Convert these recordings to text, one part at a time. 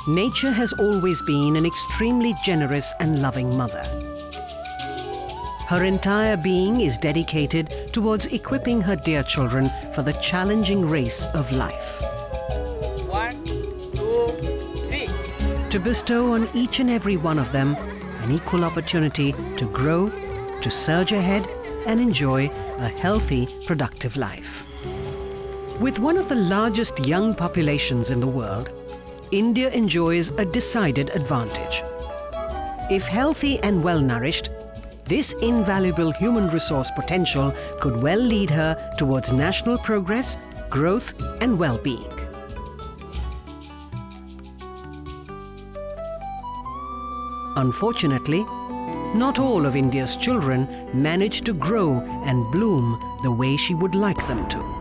nature has always been an extremely generous and loving mother. Her entire being is dedicated towards equipping her dear children for the challenging race of life. 1, 2, 3. To bestow on each and every one of them an equal opportunity to grow, to surge ahead and enjoy a healthy, productive life. With one of the largest young populations in the world, India enjoys a decided advantage. If healthy and well-nourished, this invaluable human resource potential could well lead her towards national progress, growth and well-being. Unfortunately, not all of India's children manage to grow and bloom the way she would like them to.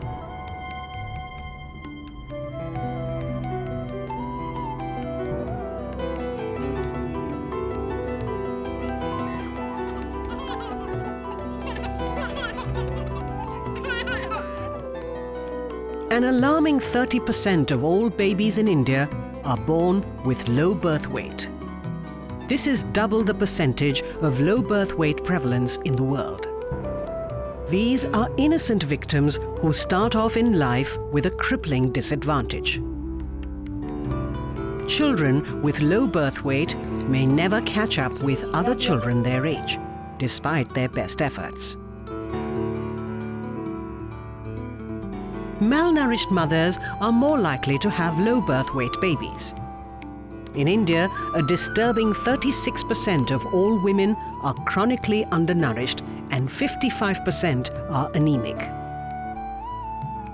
An alarming 30% of all babies in India are born with low birth weight. This is double the percentage of low birth weight prevalence in the world. These are innocent victims who start off in life with a crippling disadvantage. Children with low birth weight may never catch up with other children their age, despite their best efforts. Malnourished mothers are more likely to have low birth weight babies. In India, a disturbing 36% of all women are chronically undernourished and 55% are anemic.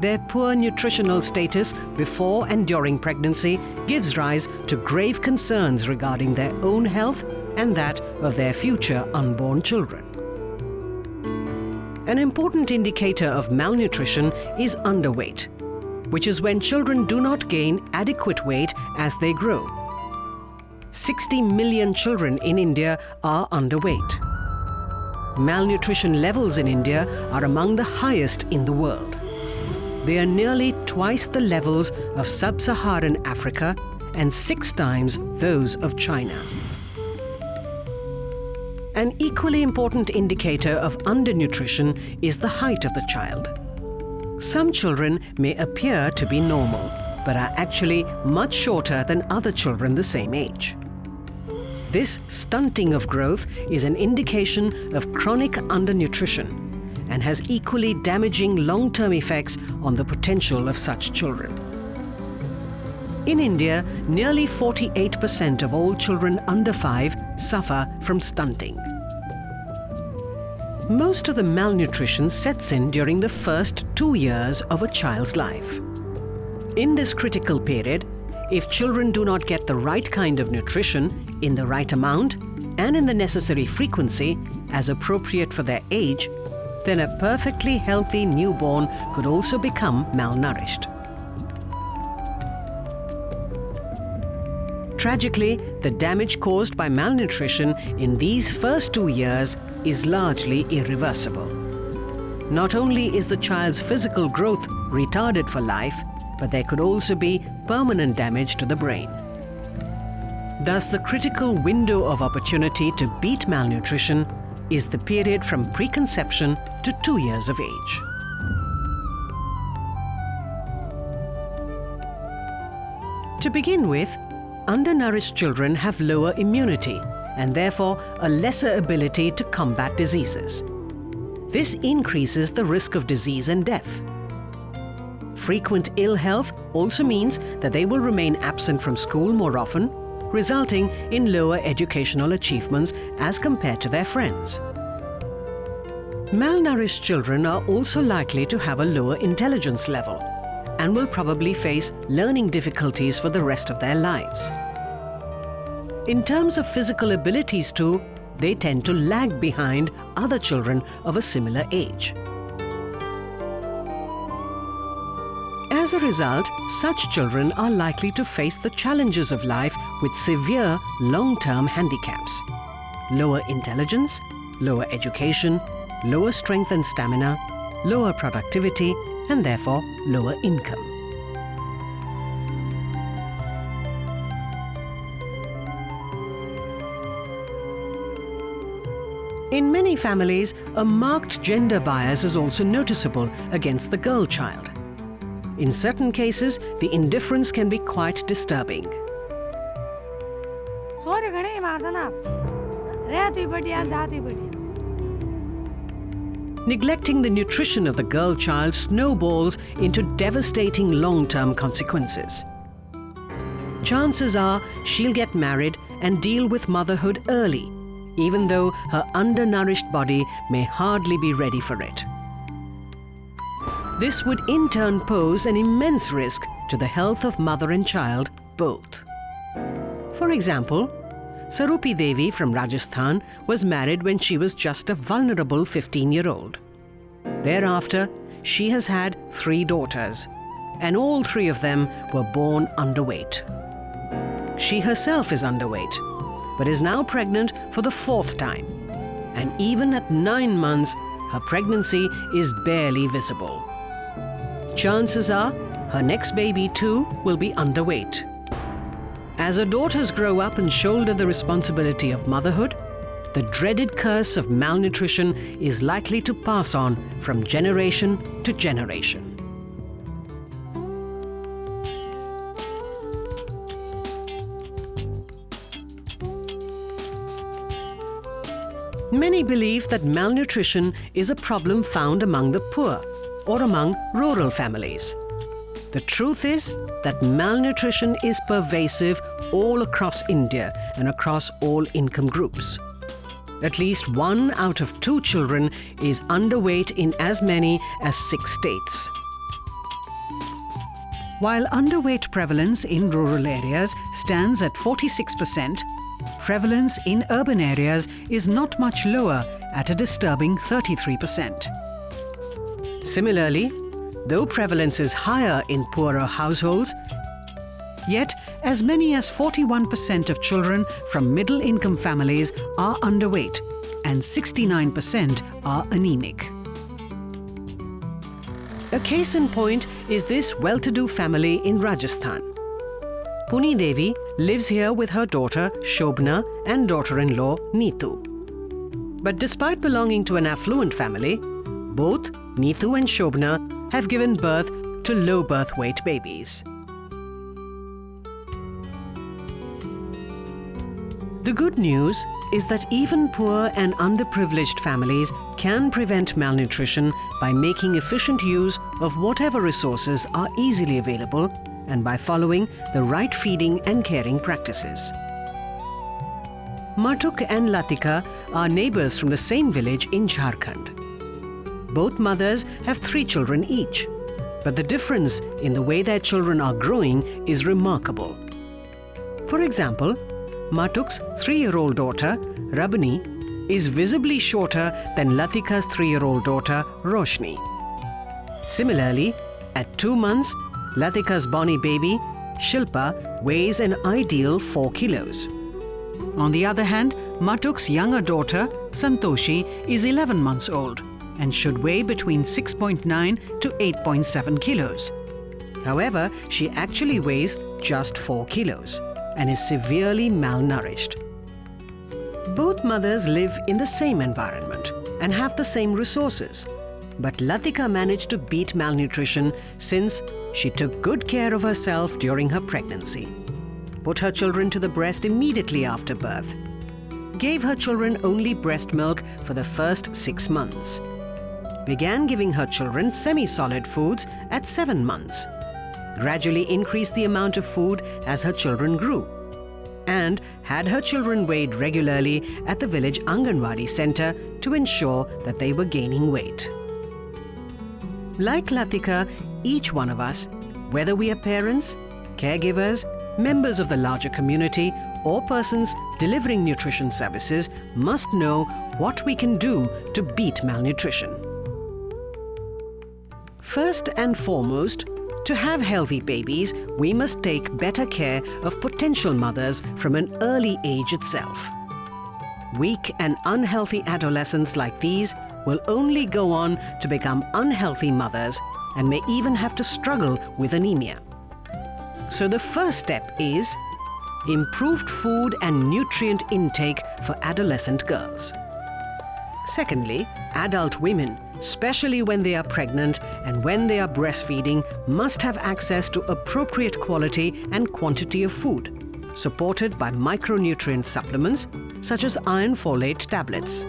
Their poor nutritional status before and during pregnancy gives rise to grave concerns regarding their own health and that of their future unborn children. An important indicator of malnutrition is underweight, which is when children do not gain adequate weight as they grow. 60 million children in India are underweight. Malnutrition levels in India are among the highest in the world. They are nearly twice the levels of sub-Saharan Africa and 6 times those of China. An equally important indicator of undernutrition is the height of the child. Some children may appear to be normal, but are actually much shorter than other children the same age. This stunting of growth is an indication of chronic undernutrition and has equally damaging long-term effects on the potential of such children. In India, nearly 48% of all children under 5 suffer from stunting. Most of the malnutrition sets in during the first 2 years of a child's life. In this critical period, if children do not get the right kind of nutrition in the right amount and in the necessary frequency as appropriate for their age, then a perfectly healthy newborn could also become malnourished. Tragically, the damage caused by malnutrition in these first 2 years is largely irreversible. Not only is the child's physical growth retarded for life, but there could also be permanent damage to the brain. Thus, the critical window of opportunity to beat malnutrition is the period from preconception to 2 years of age. To begin with, undernourished children have lower immunity and therefore a lesser ability to combat diseases. This increases the risk of disease and death. Frequent ill health also means that they will remain absent from school more often, resulting in lower educational achievements as compared to their friends. Malnourished children are also likely to have a lower intelligence level and will probably face learning difficulties for the rest of their lives. In terms of physical abilities too, they tend to lag behind other children of a similar age. As a result, such children are likely to face the challenges of life with severe long-term handicaps: lower intelligence, lower education, lower strength and stamina, lower productivity, and therefore lower income. In many families, a marked gender bias is also noticeable against the girl child. In certain cases, the indifference can be quite disturbing. Neglecting the nutrition of the girl child snowballs into devastating long-term consequences. Chances are she'll get married and deal with motherhood early, even though her undernourished body may hardly be ready for it. This would in turn pose an immense risk to the health of mother and child both. For example, Sarupi Devi from Rajasthan was married when she was just a vulnerable 15-year-old. Thereafter, she has had 3 daughters, and all 3 of them were born underweight. She herself is underweight, but is now pregnant for the 4th time. And even at 9 months, her pregnancy is barely visible. Chances are her next baby too will be underweight. As her daughters grow up and shoulder the responsibility of motherhood, the dreaded curse of malnutrition is likely to pass on from generation to generation. Many believe that malnutrition is a problem found among the poor or among rural families. The truth is that malnutrition is pervasive all across India and across all income groups. At least 1 out of 2 children is underweight in as many as 6 states. While underweight prevalence in rural areas stands at 46%, prevalence in urban areas is not much lower at a disturbing 33%. Similarly, though prevalence is higher in poorer households, yet as many as 41% of children from middle-income families are underweight and 69% are anemic. A case in point is this well-to-do family in Rajasthan. Puni Devi lives here with her daughter Shobna and daughter-in-law Neetu. But despite belonging to an affluent family, both Neetu and Shobna have given birth to low birth weight babies. The good news is that even poor and underprivileged families can prevent malnutrition by making efficient use of whatever resources are easily available and by following the right feeding and caring practices. Matuk and Latika are neighbors from the same village in Jharkhand. Both mothers have 3 children each, but the difference in the way their children are growing is remarkable. For example, Matuk's 3-year-old daughter, Rabani, is visibly shorter than Latika's 3-year-old daughter, Roshni. Similarly, at 2 months, Latika's bonny baby, Shilpa, weighs an ideal 4 kilos. On the other hand, Matuk's younger daughter, Santoshi, is 11 months old and should weigh between 6.9 to 8.7 kilos. However, she actually weighs just 4 kilos and is severely malnourished. Both mothers live in the same environment and have the same resources. But Latika managed to beat malnutrition since she took good care of herself during her pregnancy, put her children to the breast immediately after birth, gave her children only breast milk for the first 6 months, began giving her children semi-solid foods at 7 months, gradually increased the amount of food as her children grew, and had her children weighed regularly at the village Anganwadi center to ensure that they were gaining weight. Like Latika, each one of us, whether we are parents, caregivers, members of the larger community, or persons delivering nutrition services, must know what we can do to beat malnutrition. First and foremost, to have healthy babies, we must take better care of potential mothers from an early age itself. Weak and unhealthy adolescents like these will only go on to become unhealthy mothers and may even have to struggle with anemia. So the first step is improved food and nutrient intake for adolescent girls. Secondly, adult women, especially when they are pregnant and when they are breastfeeding, must have access to appropriate quality and quantity of food, supported by micronutrient supplements such as iron folate tablets.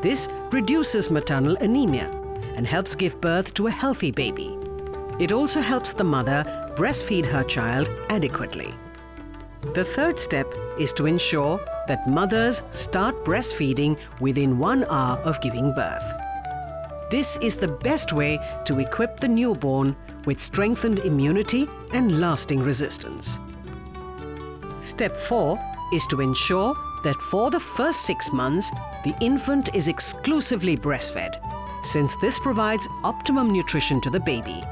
This reduces maternal anemia and helps give birth to a healthy baby. It also helps the mother breastfeed her child adequately. The third step is to ensure that mothers start breastfeeding within 1 hour of giving birth. This is the best way to equip the newborn with strengthened immunity and lasting resistance. Step 4 is to ensure that for the first 6 months, the infant is exclusively breastfed, since this provides optimum nutrition to the baby.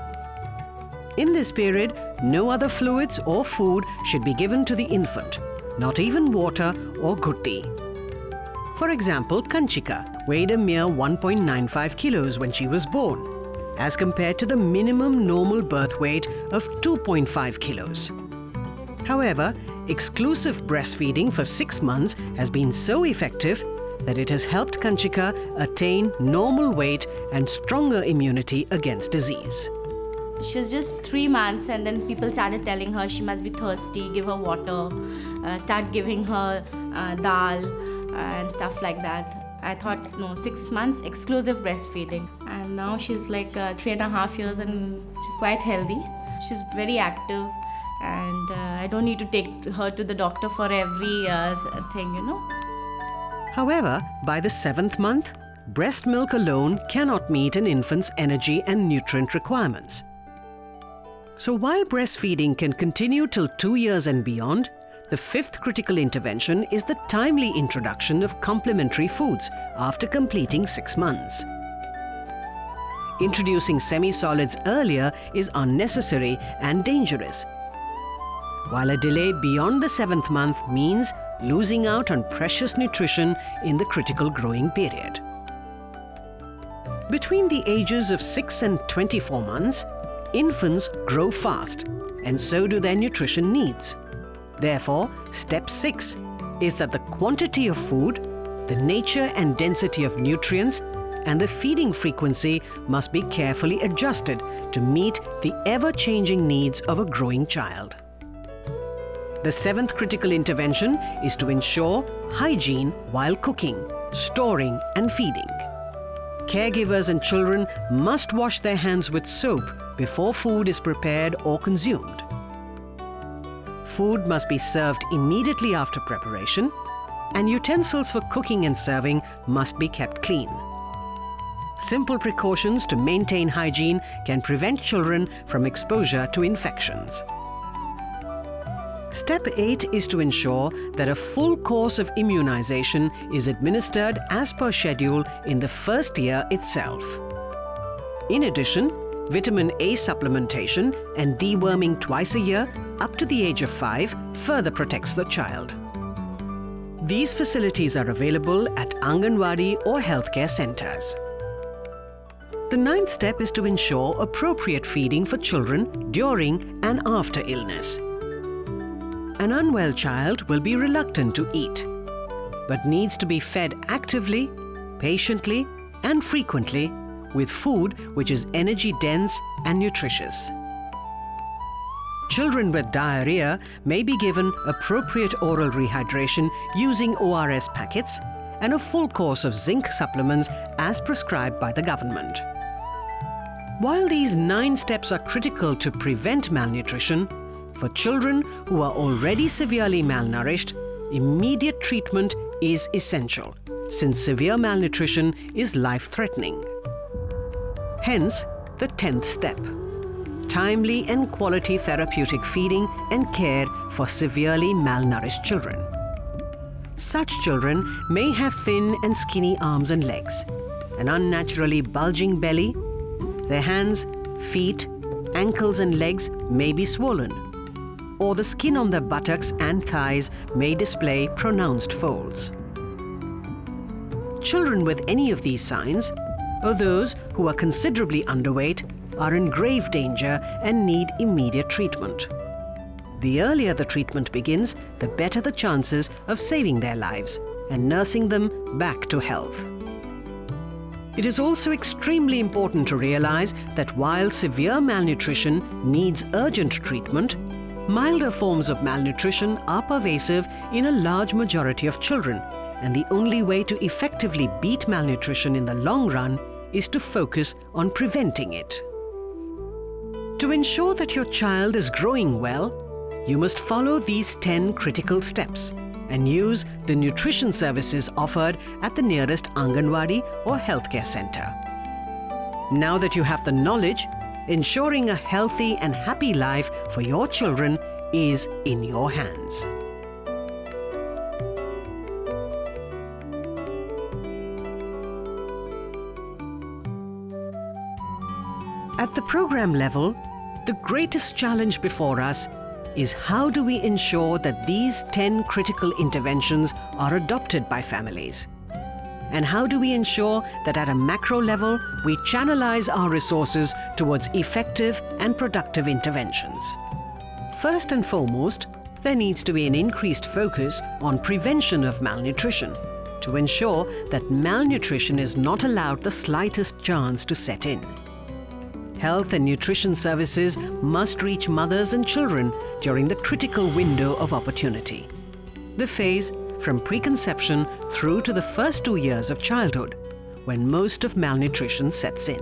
In this period, no other fluids or food should be given to the infant, not even water or guddi. For example, Kanchika weighed a mere 1.95 kilos when she was born, as compared to the minimum normal birth weight of 2.5 kilos. However, exclusive breastfeeding for 6 months has been so effective that it has helped Kanchika attain normal weight and stronger immunity against disease. She was just 3 months and then people started telling her she must be thirsty, give her water, start giving her dal and stuff like that. I thought, no, 6 months exclusive breastfeeding. And now she's like 3.5 years and she's quite healthy. She's very active and I don't need to take her to the doctor for every thing, you know. However, by the 7th month, breast milk alone cannot meet an infant's energy and nutrient requirements. So while breastfeeding can continue till 2 years and beyond, the 5th critical intervention is the timely introduction of complementary foods after completing 6 months. Introducing semi-solids earlier is unnecessary and dangerous, while a delay beyond the 7th month means losing out on precious nutrition in the critical growing period. Between the ages of 6 and 24 months, infants grow fast, and so do their nutrition needs. Therefore, step 6 is that the quantity of food, the nature and density of nutrients, and the feeding frequency must be carefully adjusted to meet the ever-changing needs of a growing child. The 7th critical intervention is to ensure hygiene while cooking, storing, and feeding. Caregivers and children must wash their hands with soap before food is prepared or consumed. Food must be served immediately after preparation, and utensils for cooking and serving must be kept clean. Simple precautions to maintain hygiene can prevent children from exposure to infections. Step 8 is to ensure that a full course of immunization is administered as per schedule in the first year itself. In addition, vitamin A supplementation and deworming twice a year up to the age of 5 further protects the child. These facilities are available at Anganwadi or healthcare centers. The 9th step is to ensure appropriate feeding for children during and after illness. An unwell child will be reluctant to eat, but needs to be fed actively, patiently, and frequently with food which is energy-dense and nutritious. Children with diarrhea may be given appropriate oral rehydration using ORS packets and a full course of zinc supplements as prescribed by the government. While these 9 steps are critical to prevent malnutrition, for children who are already severely malnourished, immediate treatment is essential, since severe malnutrition is life-threatening. Hence, the 10th step: timely and quality therapeutic feeding and care for severely malnourished children. Such children may have thin and skinny arms and legs, an unnaturally bulging belly, their hands, feet, ankles and legs may be swollen, or the skin on their buttocks and thighs may display pronounced folds. Children with any of these signs, or those who are considerably underweight, are in grave danger and need immediate treatment. The earlier the treatment begins, the better the chances of saving their lives and nursing them back to health. It is also extremely important to realize that while severe malnutrition needs urgent treatment, milder forms of malnutrition are pervasive in a large majority of children, and the only way to effectively beat malnutrition in the long run is to focus on preventing it. To ensure that your child is growing well, you must follow these 10 critical steps and use the nutrition services offered at the nearest Anganwadi or healthcare center. Now that you have the knowledge, ensuring a healthy and happy life for your children is in your hands. At the program level, the greatest challenge before us is how do we ensure that these 10 critical interventions are adopted by families? And how do we ensure that at a macro level, we channelize our resources towards effective and productive interventions? First and foremost, there needs to be an increased focus on prevention of malnutrition to ensure that malnutrition is not allowed the slightest chance to set in. Health and nutrition services must reach mothers and children during the critical window of opportunity, the phase from preconception through to the first 2 years of childhood, when most of malnutrition sets in.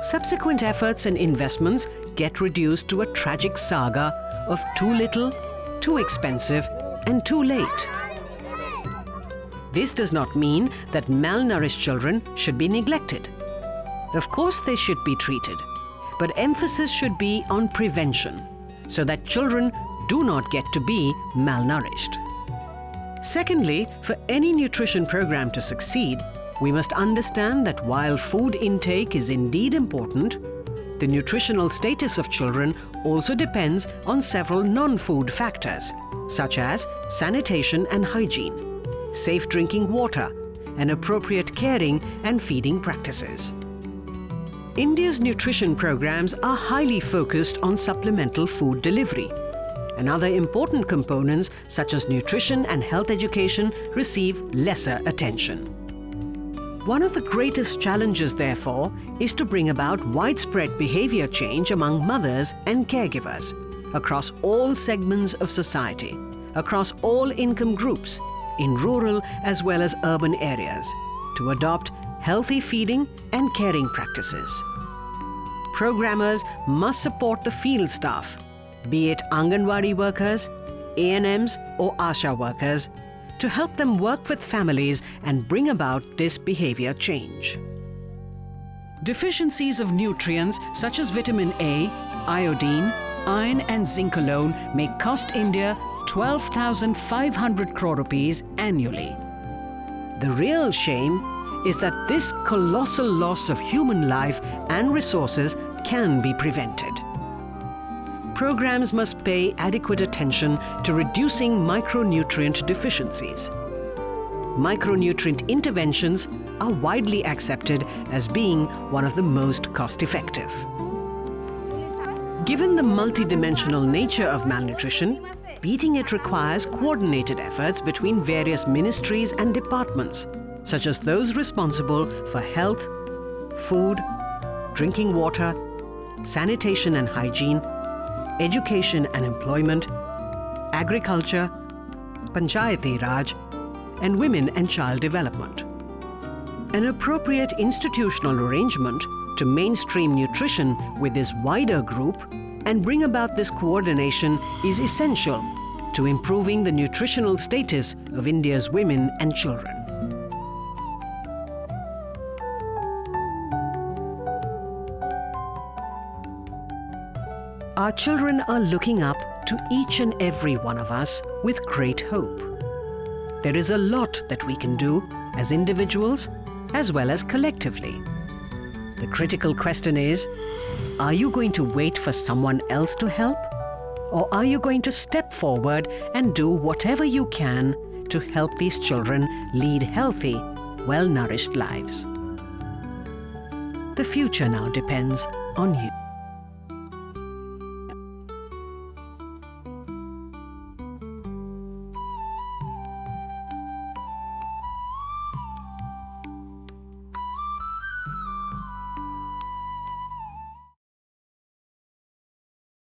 Subsequent efforts and investments get reduced to a tragic saga of too little, too expensive, and too late. This does not mean that malnourished children should be neglected. Of course they should be treated, but emphasis should be on prevention so that children do not get to be malnourished. Secondly, for any nutrition program to succeed, we must understand that while food intake is indeed important, the nutritional status of children also depends on several non-food factors, such as sanitation and hygiene, safe drinking water, and appropriate caring and feeding practices. India's nutrition programs are highly focused on supplemental food delivery, and other important components such as nutrition and health education receive lesser attention. One of the greatest challenges, therefore, is to bring about widespread behavior change among mothers and caregivers across all segments of society, across all income groups, in rural as well as urban areas, to adopt healthy feeding and caring practices. Programmers must support the field staff, be it Anganwadi workers, ANMs or ASHA workers, to help them work with families and bring about this behavior change. Deficiencies of nutrients such as vitamin A, iodine, iron and zinc alone may cost India 12,500 crore rupees annually. The real shame is that this colossal loss of human life and resources can be prevented. Programs must pay adequate attention to reducing micronutrient deficiencies. Micronutrient interventions are widely accepted as being one of the most cost-effective. Given the multidimensional nature of malnutrition, beating it requires coordinated efforts between various ministries and departments, such as those responsible for health, food, drinking water, sanitation and hygiene, education and employment, agriculture, Panchayati Raj, and women and child development. An appropriate institutional arrangement to mainstream nutrition with this wider group and bring about this coordination is essential to improving the nutritional status of India's women and children. Our children are looking up to each and every one of us with great hope. There is a lot that we can do as individuals as well as collectively. The critical question is, are you going to wait for someone else to help? Or are you going to step forward and do whatever you can to help these children lead healthy, well-nourished lives? The future now depends on you.